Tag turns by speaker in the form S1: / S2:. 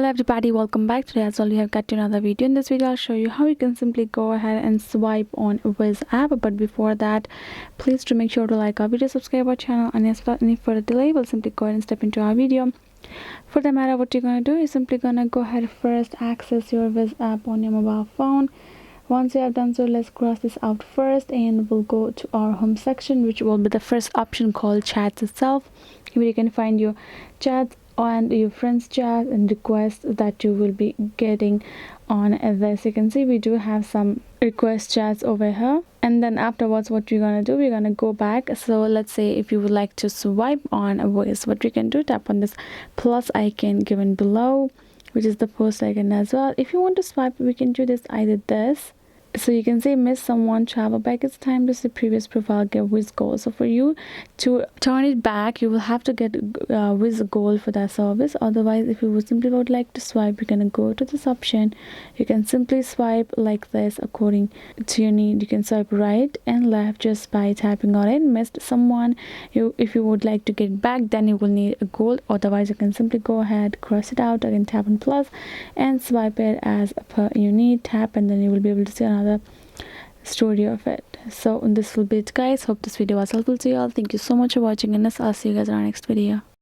S1: Hello everybody, welcome back. Today as well we have got to another video. In this video I'll show you how you can simply go ahead and swipe on Wizz app. But before that, please do make sure to like our video, subscribe our channel, and without any further delay we'll simply go ahead and step into our video. For the matter, what you're gonna do is simply gonna go ahead first access your Wizz app on your mobile phone. Once you have done so, let's cross this out first and we'll go to our home section, which will be the first option called chats itself, where you can find your chats and your friends chat and requests that you will be getting on this. You can see we do have some request chats over here, and then afterwards what you're gonna do, we're gonna go back. So let's say if you would like to swipe on a voice, what you can do, tap on this plus icon given below, which is the post icon as well. If you want to swipe, we can do this either this. So you can say miss someone, travel back, it's time to see previous profile, get Wizz goal. So for you to turn it back, you will have to get Wizz goal for that service. Otherwise, if you would simply would like to swipe, you're gonna go to this option. You can simply swipe like this according to your need. You can swipe right and left just by tapping on it. Missed someone, if you would like to get back, then you will need a goal. Otherwise, you can simply go ahead, cross it out, again tap on plus and swipe it as per your need. Tap and then you will be able to see another story of it. So this will be it, guys. Hope this video was helpful to you all. Thank you so much for watching, and I'll see you guys in our next video.